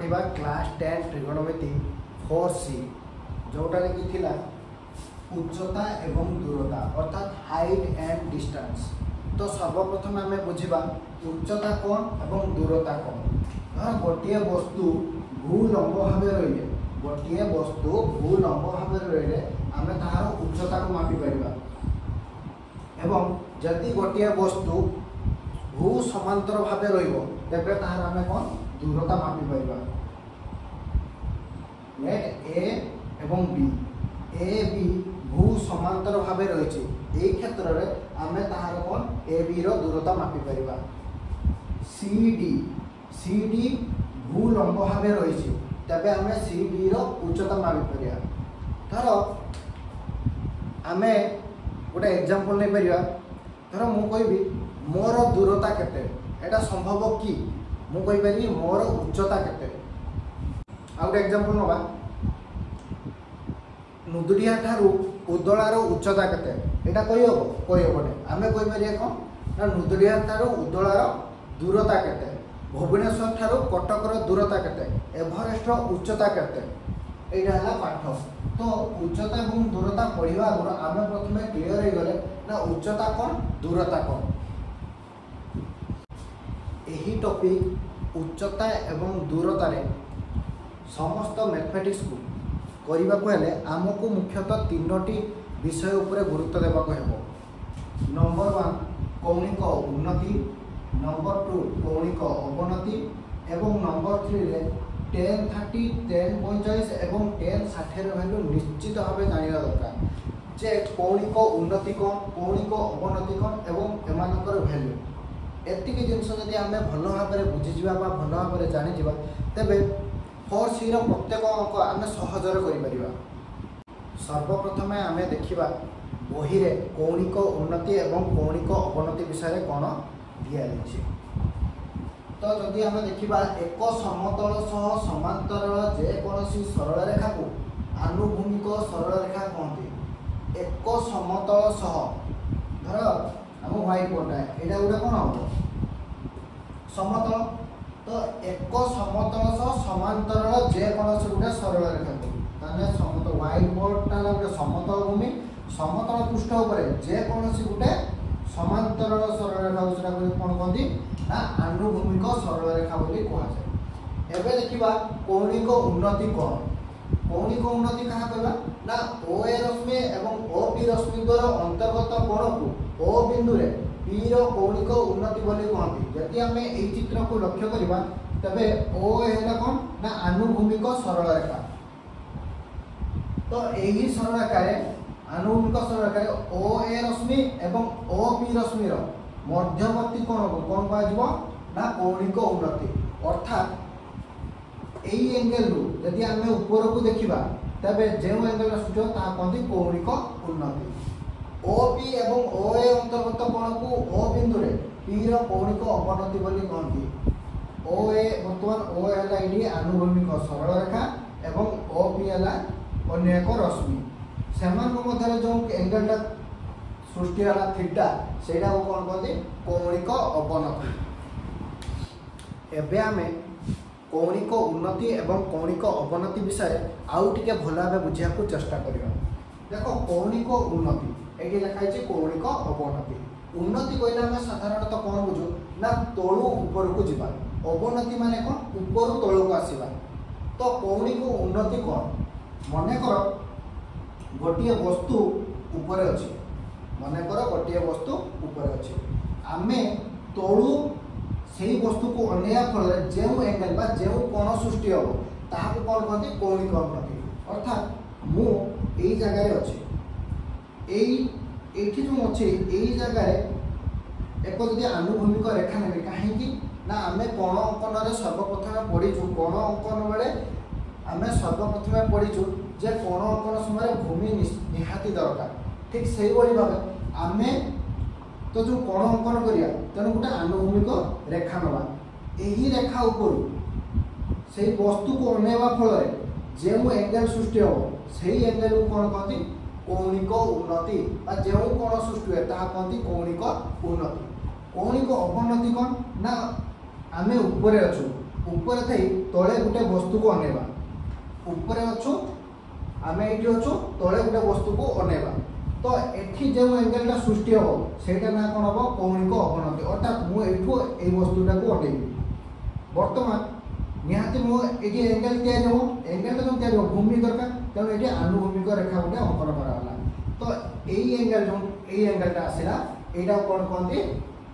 पढ़ा class 10 trigonometry 4C जोटा कि थिला उच्चता एवं दूरता अर्थात हाइट एंड डिस्टेंस। तो सर्वप्रथम आम बुझा उच्चता कौन एवं दूरता कौन। धर गोटे वस्तु भूलंब भाव रही गोटे वस्तु भूलंब भाव रही आम तार उच्चता को मापी पार एवं जदि गोटे वस्तु भू समांतर भाव रेबे तार आम कौन दूरता मापी पार। नेट ए एवं बी ए बी भू समांतर भाव रही यही क्षेत्र में आम तार कौन ए बी रो दूरता मापी पार। सी डी भू लंब भाव रही तेबे आम सी डी रो उच्चता मापी पार। धर आम गोटे एग्जांपल नहीं पार। धर मु कहबी मोर दूरता केते एटा संभव कि मु कहि पारि मोर उच्चता केते। आ गोटे एग्जांपल नबा नुदुडिया ठारू उदलार उच्चता केते एटा कहि हबो आमे कहि पारि कोन ना नुदुडिया ठारू उदलार दूरता केते भुवनेश्वर ठारू कटकर दूरता केते एवरेस्ट उच्चता केते एटा हला पाठ। तो उच्चता एवं दूरता पढ़िबा आगु आमे प्रथमे क्लियर हे गले ना उच्चता कोन दूरता कोन। यही टॉपिक उच्चता एवं दूरता रे समस्त मैथमेटिक्स को करने को हेले आमको मुख्यतः तीनोटी विषय उपरे गुरुत्व देवा को हेबो। नंबर 1 कौणिक उन्नति, नंबर 2 कौणिक अवनति एवं नंबर 3 रे 10 30 10 45 एवं 10 60 वैल्यू निश्चित भाव जानिया दरकार जे कौणिक उन्नति कौन कौणिक अवनति कौन एवं एमानकर वैल्यू एतिक जिनस जदि आम भल भाव में बुझीजा भल भाव में जानीजा तेरे 4C प्रत्येक अंक आम सहजरे कर। सर्वप्रथम आम देखा बही रे कौणिक उन्नति एवं कौणिक अवनति विषय कौन दिखाई। तो जदि आम देखा एक समतल सह समांतर जेकोसी सरल रेखा को आनुभूमिक सरल रेखा कहते। एक समतल सह धर आम व्हाइट बोर्ड यहाँ गोटे कौन हम समतल। तो एक समतल सह समांतर जेकोसी गोटे सरल रेखा को समतल व्हाइट बोर्ड गोटे समतल भूमि समतल पृष्ठ उपर जेकोसी गोटे समांतर सरल रेखा कौन कहती ना आनुभूमिक सरल रेखा बोली कहुए। एबे देखिबा कौणिक उन्नति कौन कौणिक उन्नति क्या कहबा ना ओ ए रश्मि एवं ओ पी रश्मि द्वारा अंतर्गत कोण को ओ बिंदु रे पी रो कौणिक उन्नति बोली कहती। यदि आम एई चित्र को लक्ष्य करिबा तबे ओ हेला कौन ना आनुभूमिक सरल रेखा। तो एही सरल रेखा रे आनुभूमिक सरल रेखा रे ओ ए रश्मि एवं ओ पी रश्मि रो मध्यवर्ती कोण को कौन कह ना कौणिक उन्नति। अर्थात यही एंगल रु यदि आम ऊपर को देखा तबे जो एंगल सूचो ता कहते कौणिक उन्नति। ओ पी एवं ओ ए अंतर्गत कोण को ओ बिंदु रे पी रो कौणिक अवनति बोली कहती। ओ ए बर्तमान ओ हैला इडी आनुभूमिक सरल रेखा एवं ओ पी हैला अन्य एक रश्मि सेमान मध्य जो एंगलटा सृष्टि है थीटा सेटा को कौन कहते कौणिक अवनति। एबे आमे कौणिक उन्नति एवं कौणिक अवनति विषय आउ टिके भल भाव बुझा को चेष्टा करिया। देखो कौणिक उन्नति ये लिखाई कौणिक अवनति। उन्नति कहले आम साधारणतः कौन बुझू ना तलू ऊपर को जीवा अवनति माने कौन ऊपर तलू को आसवा। तो कौणिक उन्नति कौन मन कर गोटे वस्तु ऊपर अच्छी मन कर गोटे वस्तु ऊपर अच्छी आम तलू से वस्तु को अनेया फल जो एंगल बा जो कोण सृष्टि हम ताकू कौन कहते कौणिक उन्नति। अर्थात मु यही जगह अच्छी ये जो अच्छे यही जगह एक जदि आनुभूमिक रेखा ने कहीं ना आम कोण अंकन सर्वप्रथम पढ़ीचु कोण अंकन बेले आम सर्वप्रथम पढ़ीचु जे कोण अंकन समय भूमि निहाती दरकार। ठीक से भाव आम तो जो कोण अंकन करिया तेणु गोटे आनुभूमिक रेखा नवा यही रेखा ऊपर से वस्तु को अनेवा फल जो एंगल सृष्टि हम से एंगल को कौन कहती कौणिक उन्नति जो कोण सृष्टि हुए ताहा कहती कौणिक उन्नति। कौणिक अवनति कौन ना आम ऊपर अच्छु ऊपर थी तले गोटे वस्तु को अनेवा ऊपर अच्छु आम ये अच्छु तले गोटे वस्तु को अनेवा तो एठी जो एंगेलटा सृष्टि हम सेटा ना कौन हम कौणिक अवनति अर्थात मुझे वस्तुटा को अटेबी बर्तमान निहाती मुझे एंगेल तैयारी हो एंगेलटा जो तैयारी हो भूमि दरकार तेणु ये आनुभूमिक रेखा गोटे अंकन कराला तो यही एंगेल जो एंगेलटा आसला यहाँ कौन कहते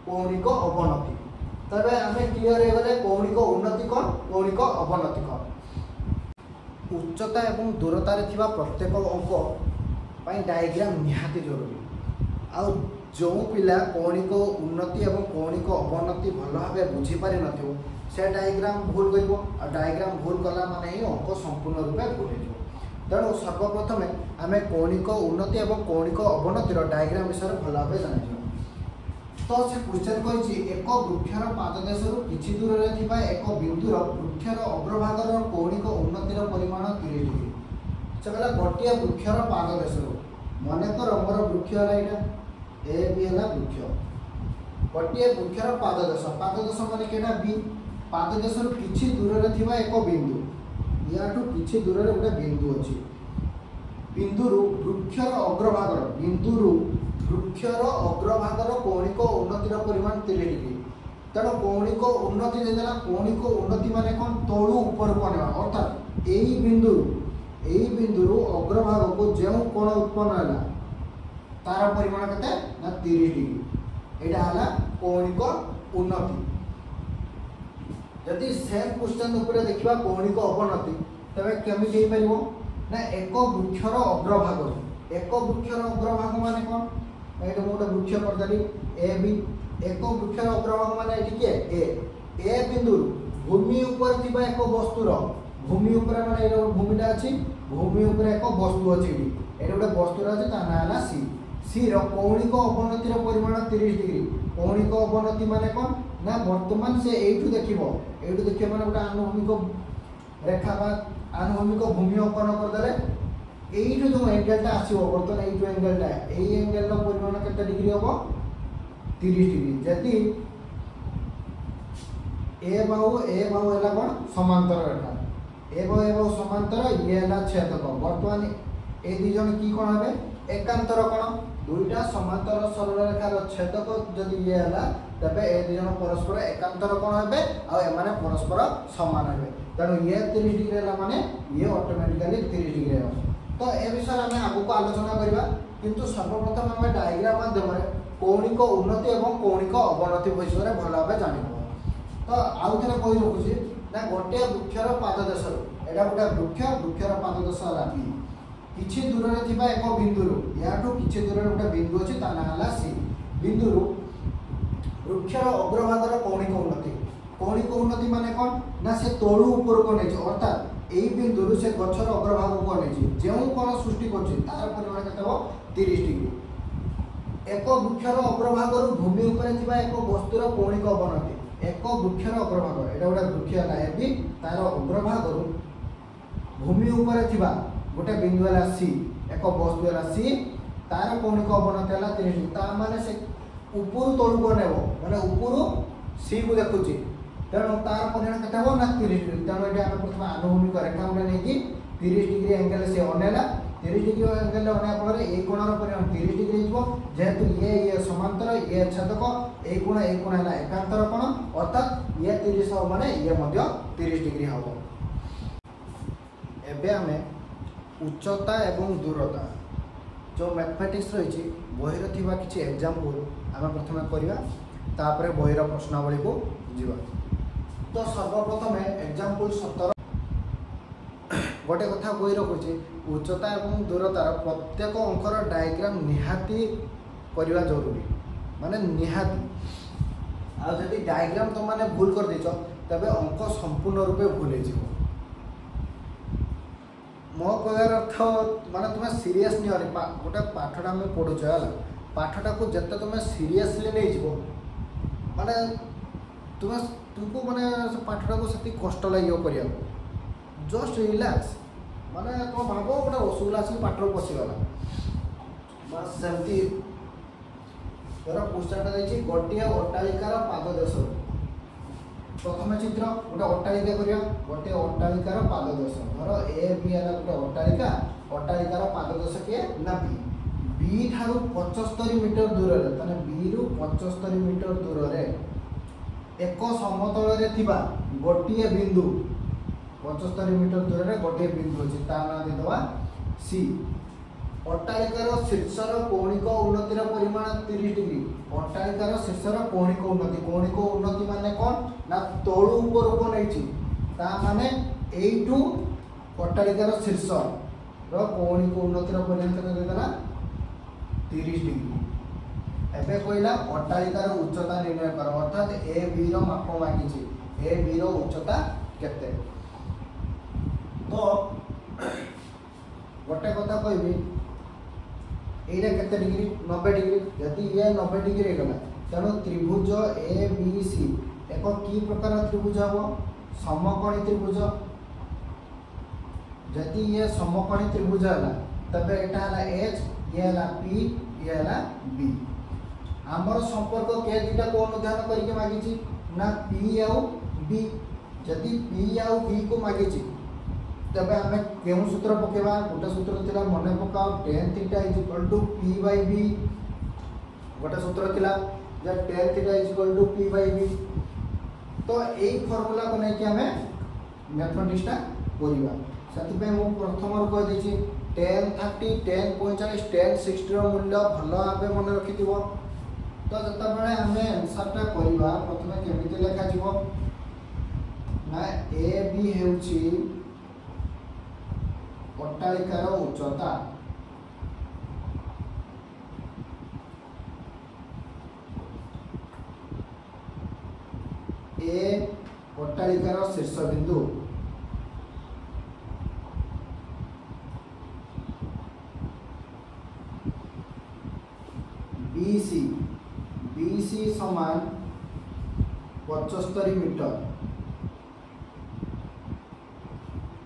कौणिक अवनति तबे आम क्लीयर हो गले कौणिक उन्नति कौन कौणिक अवनति कौन उच्चता एवं दूरतार थिबा प्रत्येक अंक पाई डायग्राम निहाती जरूरी आउ जो पिला कौणिक उन्नति एवं कौणिक अवनति भल भाव बुझीपारि नथिबो से डायग्राम भूल करिवो आ डायग्राम भूल कला माने ही अंक संपूर्ण रूपे भूल हो तेणु सर्वप्रथम आम कौणिक उन्नति एवं कौणिक अवनतिर डायग्राम विषय भल भाव जानी तो से क्वेश्चन कही एक वृक्षर पाददेश किछि दूर में थिबा एक बिंदुर वृक्षर अग्रभागर कौणिक उन्नतिर परिमाण 30 डिग्री से कहला गोटे वृक्षर पाददेश मनकर मोर वृक्ष है यहाँ ए बी है वृक्ष गोटे वृक्षर पाददेश माने केटा बी पाददेश किछि दूर में थिबा एक बिंदु या किछि दूर में गोटे बिंदु अच्छी बिंदुरु वृक्षर अग्रभागर बिंदुरु वृक्षर अग्रभागर कौणिक उन्नतिर परिमाण 30 डिग्री तेणु कौणिक उन्नति देदेला कौणिक उन्नति माने कौन तलू ऊपर को आने अर्थात यही बिंदुरु अग्रभाग को जो कोण उत्पन्न है तार परिमाण केते ना 30 डिग्री एटा हला कौणिक उन्नति यदि सेम क्वेश्चन ऊपर देखिबा कौणिक अवनति तबे केमिति हे परिबो ना एक वृक्षर अग्रभाग माने कौन ये गोटे वृक्ष करदेली ए बी एक वृक्षर अग्रभाग माने ये ए बिंदु भूमि ऊपर थिबा एक वस्तुर भूमि ऊपर माने ये भूमिटा अच्छी भूमि ऊपर एक वस्तु अच्छी ये गोटे वस्तुर अच्छे ता ना है सी कौणिक अवनतिर परिमाण 30 डिग्री कौणिक अवनति माने कौन ना वर्तमान से एठू देखिबो माने गोटे आनुभूमिक रेखा बा आनुभूमिक भूमि अंकन करदेले यही जो एंगेलटा आसो बर्तमान ये एंगेलटा यही एंगेल परिमाण केते डिग्री हम 30 डिग्री जदि ए बाहु है कौन समांतर रेखा ए बाहु समांतर ये है छेदक बर्तमान ए दुई जन की कौन हे एकांतर कौन दुईटा समांतर सरल रेखार छेदक जदि ये है तबे ए दुई जन परस्पर एकांतर कौन हे आने परस्पर सामान हे तेणु ये 30 डिग्री है माने ये ऑटोमेटिकली 30 डिग्री है तो ए विषय में आगु आलोचना करबा किंतु सर्वप्रथम आम डायग्राम माध्यम कौणिक उन्नति और कौणिक अवनति विषय में भल भाव जानव तो आउ थे कही रखुची ना गोटे वृक्षर पाददेश एटा गोटे वृक्षर पाददेश है बी किछि दूर में थिबा एक बिंदु या किछि दूर में गोटे बिंदु अच्छी ता ना है सी बिंदु वृक्षर अग्रभागर कौणिक उन्नति माने कौन ना से तलू ऊपर को नहीं अर्थात यही बिंदु से गछर अग्रभाग को नहीं जो कौन सृष्टि कर तार परिमाण के 30 डिग्री एक वृक्षर अग्रभाग भूमि उपर एक वस्तुर कौणिक अवनति एक वृक्षर अग्रभाग एटा गोटे वृक्ष है भी तार अग्रभाग भूमि उपर गोटे बिंदु है सी एक वस्तु है सी तार कौणिक अवनति है 30 डिग्री माने से ऊपर तलू को नेब माने ऊपर सी को देखुची तेणु तार परिमाण के ना 30 डिग्री तेणु ये आम प्रथम आनुभूमिक रेखा गोटे नहीं 30 डिग्री एंगेल से अनेला 30 डिग्री एंगेल अनेला फल ये कोणर परिमाण 30 डिग्री जेहेतु ये समांतर ये छेदक ये कोण है एकांतर कोण अर्थात ये 30 हम माने ये 30 डिग्री हम एबे आमे उच्चता एवं दूरता जो मैथमेटिक्स रही बहिर थिबा किछि एग्जांपल आम प्रथम करवा तापर बहिर प्रश्नावली को जीवा तो सर्वप्रथम एग्जांपल 17 गोटे कथा कही रखुची उच्चता एवं दूरतार प्रत्येक अंकर डायग्राम निहाती करवा जरूरी माने निहाती आदि डायग्राम तुम मैंने भूल कर देच तबे अंक संपूर्ण रूपे भूल हो मो कहर अर्थ माने तुम्हें सीरीयस नहीं गोटे पाठटा आम पढ़ुच है पाठटा को जिते तुम्हें सीरीयसली नहीं जीव माने तुम्हें तुमको माने पाठटा को से कष्ट लगे कर जस्ट रिलैक्स माने तुम भाव गोटे रसगुल्ला आसिक पाटर पशिगला बस सेमती क्वेश्चन गोटे अट्टालिकार पाददेश प्रथम चित्र गोटे अट्टालिका करिया गोटे अट्टालिकार पाददेश धर ए बी है गोटे अट्टालिका अट्टालिकार पाददेश किए ना बी बी ठारू 75 मीटर दूर रे तने बी रु 75 मीटर दूर रे एक समतल रे थिबा गोटिए बिंदु 75 मीटर दूर रे गोटिए बिंदु अछि ता ना दे दवा सी अट्टालिकार शीर्षर कौणिक उन्नतिर परिमाण 30 डिग्री अट्टालिकार शीर्षर कौणिक उन्नति माने कोन ना तळु ऊपर को नैछि ता माने एइटू अट्टालिकार शीर्ष रो कौणिक उन्नतिर परिमाण केते देला 30 डिग्री एबे कहला अट्टालिकार उच्चता निर्णय कर अर्थात ए बी रो माप मागिछि ए बी रो उच्चता केते तो गोटे कथा कहबी एटा केते डिग्री 90 डिग्री यदि ये 90 डिग्री गला तेणु त्रिभुज ए बी सी एक की प्रकार त्रिभुज हबो समकोणी त्रिभुज यदि ये समकोणी त्रिभुज हला तबे एटा हला एच ये हला पी ये हला बी आमर संपर्क के दुटा को अनुधान करके मागिछि ना पी आउ बी यदि पी आउ बी को मागिछि तबे हमें केउ सूत्र पकेबा गोटे सूत्र थिला मने पकाओ tan theta p by b गोटे सूत्र थिला जे tan theta p by b तो एई फार्मूला को नै कि हमें मैथमेटिक्स ता करिबा सति पे मु प्रथम रो कह देछि tan 30 tan 45 tan 60 रो मूल्य भलो आबे मन रखिथिबो तो जता बेले हमें आंसर ता करिबा प्रथमे केमिति लेखा जिवो ना ए बी हेउची अट्टालिकार उच्चता ए अट्टालिकार शीर्ष बिंदु BC समान 75 मीटर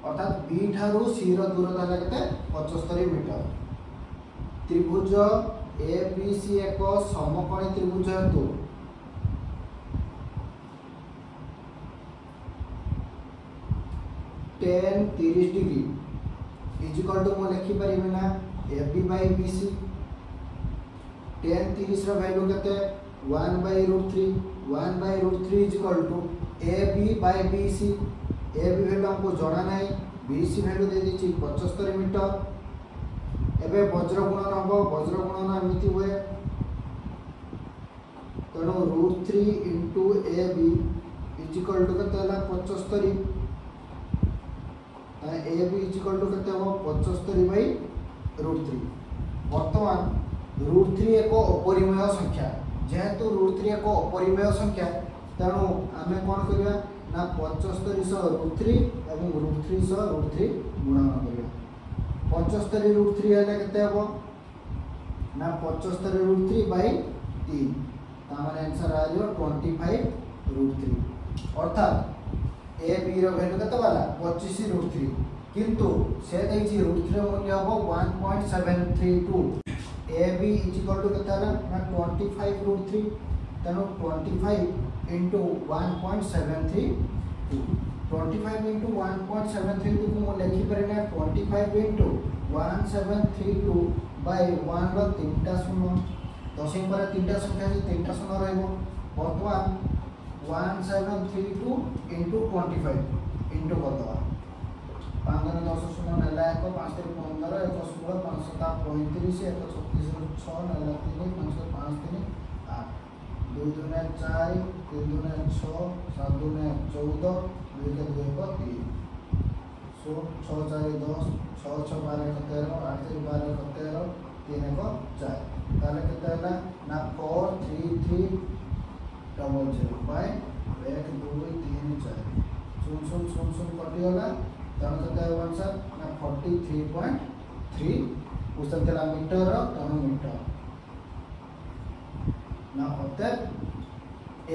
अर्थात बी ठारू सी रो दूरता है केते 75 मीटर त्रिभुज ABC एक समकोणी त्रिभुज हेतु tan 30 degree is equal to मो लिखि परिबे ना AB by BC tan 30 रो वैल्यू केते 1/√3 is equal to AB by BC AB value हमको जाना नहीं BC वैल्यू दे दीची 75 मीटर एबे वज्र गुणन हबो वज्र गुणन एमिति हुए तनो √3 * AB इज इक्वल टू केते हला 75 AB इज इक्वल टू केते हो 75/√3 वर्तमान √3 एक अपरिमेय संख्या जेहेतु √3 एक अपरिमेय संख्या तेणु आमे कोन करिया ना 75 सह √3 एवं √3 सह √3 गुणन करिया 75 √3 हेले केते हबो ना 75 √3 बाय 3 ता माने आंसर आ जो 25 √3 अर्थात ए बी रो वैल्यू केते वाला 25 √3 किंतु से दैछि √3 रो मूल्य हबो 1.732 AB is equal to कितना ना 25 √3 तेनो 25 into 1.732 25 into 1.732 को मो लिखि परने 25 into 1732 by 1 रो 3टा शून्य दशम पर 3टा संख्या से 3टा शून्य रहबो वर्तमान 1732 into 25 into करदवा 5 10 शून्य नेला 1 5 3 15 1 16 5 7 35 1 36 6 नेला 3 5 5 3 8 2 2 4 3 2 6 7 2 14 2 2 3 6 4 10 6 6 12 13 8 3 12 13 3 1 4 ताले केते हला ना 4 3 3 00 बाय 1 2 3 4 0 0 0 कटि होला तन केते आंसर ना 43.3 क्वेश्चन तेला मीटर तन मीटर ना होते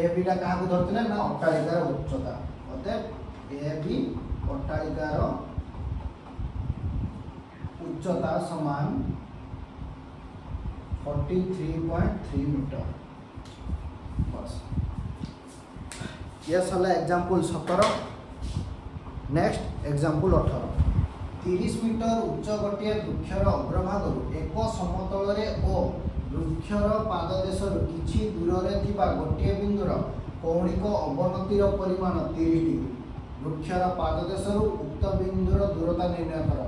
ए बी ला काहा को धरतले ना अट्टालिकार उच्चता होते ए बी अट्टालिकार उच्चता समान 43.3 मीटर बस यस है एग्जाम्पल 17। Next example 18। 30 मीटर उच्च गोटे वृक्षर अग्रभाग एक समतल और वृक्षर पाददेश किछि दूर में गोटे बिंदुर कौणिक अवनतिर परिमाण 30 डिग्री। वृक्षर पाददेश उक्त बिंदुर दूरता निर्णय कर।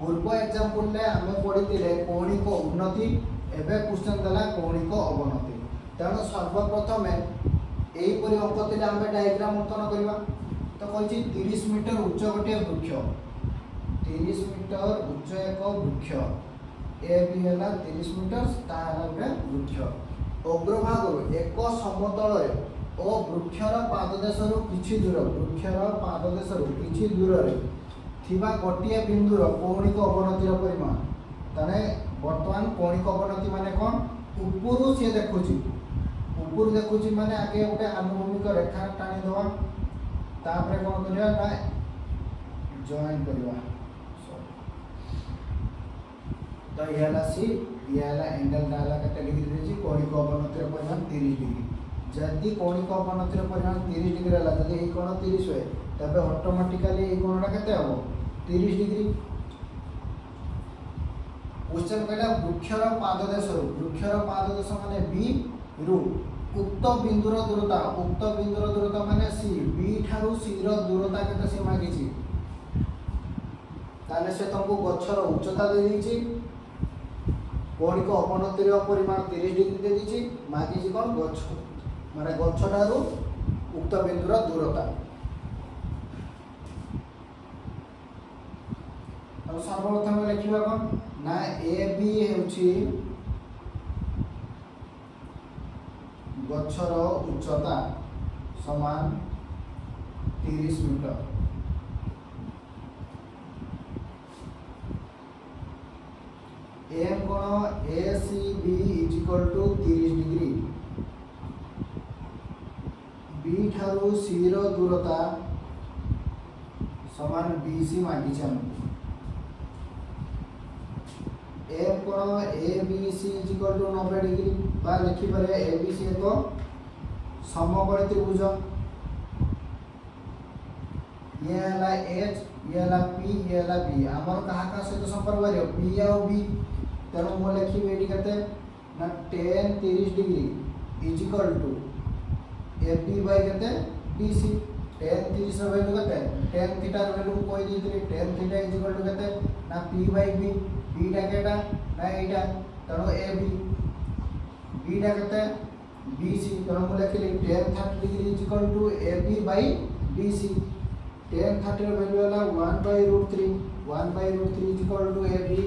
पूर्व एग्जाम्पल आम पढ़ी कौणिक उन्नति, एवं क्वेश्चन देला कौणिक अवनति। तेणु सर्वप्रथम यहीपरि अंक थे आम डायग्राम अंकन करवा। तो कही 30 मीटर उच्च गोटे वृक्ष, 30 मीटर उच्च एक वृक्ष ए भी है 30 मीटर गोटे वृक्ष अग्रभाग एक समतल और वृक्षर पाददेश किछि दूर, वृक्षर पाददेश किछि दूर थिबा गोटे बिंदुर कौणिक अवनतिर परिमाण। ताने वर्तमान कौणिक अवनति माने कौन? ऊपर सी देखुची, ऊपर देखुची माने आगे गोटे आनुभूमिक रेखा टाणी दवा, तापरे कौन करवा ना जॉइन करवा। तो ये है सी, ये है एंगल डाला केते डिग्री देछि कौणिक अवनतिर परिमाण 30 डिग्री। जदि कौणिक अवनतिर परिमाण 30 डिग्री हला, जदि ए कोण 30 होय तबे ऑटोमेटिकली ए कोणटा केते हो 30 डिग्री। क्वेश्चन कहला वृक्षर पाददेश, वृक्षर पाददेश माने बी रु उक्त बिंदुर दूरता, उक्त बिंदुर दूरता माने सी, बी ठारू सी रो दूरता केते सी मागिछि। ताले से तुमको गछर उच्चता दे दिछि, कौणिक अवनतिर परिमाण 30 डिग्री दे दिछि, मागिछि कोन गछ माने गछ ठारू उक्त बिंदुर दूरता। तो सर्वप्रथम लिखिबा कोन ना ए बी हेउछि गछर उच्चता समान 30 मीटर। एम कोण A C B is equal to 30 degree. B ठारू सी रो दूरता समान बी सी मागी छन। एम कोण A B C is equal to 90 degree बा लिखि पारे ए बी सी एक समकोणी त्रिभुज। ये हला एच, ये हला पी, ये हला बी। हमर कहा का सहित संपर्क करियो पी आ बी। तेणु मो लिखि एडी कते ना tan 30 degree is equal to A B by कते बी सी। tan 30 रो वैल्यू कते, tan थीटा रो वैल्यू कोइ दितरी tan theta is equal to कते ना p बाय b। b टा केटा ना एटा, तेणु ए बी, b टा कते बी सी। तेणु मो लिखिली tan 30 degree is equal to A B by B C. tan 30 रो वैल्यू हला 1/√3, 1/√3 is equal to A B.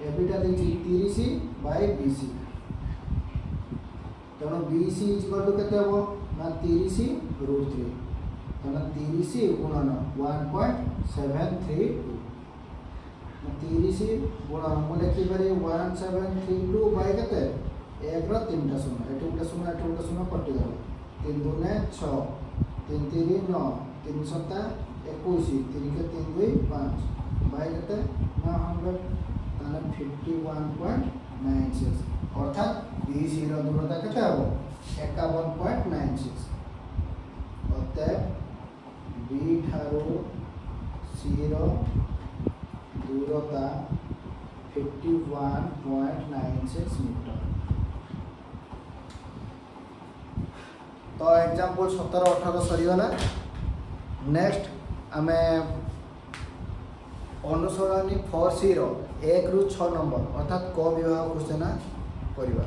A B टा देछि 30 बाय बी सी। तेणु B C is equal to केते हो ना 30√3। तेणु 30 गुणन 1.732, 30 गुणन मु लिखि पारे 1732 बाय केते 1 रो 3टा शून्य, एटु गोटे शून्य, एटु गोटे शून्य कटि गला। 3 दूने 6, 3 3 9, 3 7 21, 3 के 3 2 5 बाय केते ना 100 ताने 51.96। अर्थात बी सी रो दूरता केते हो 51.96। अतः बी ठारू सी रो दूरता 51.96 मीटर। तो एग्जाम्पल 17 18 सरीगला। नेक्स्ट आमे अनुसरणी 4C रो 1 रु 6 नंबर अर्थात क विभाग क्वेश्चन करवा।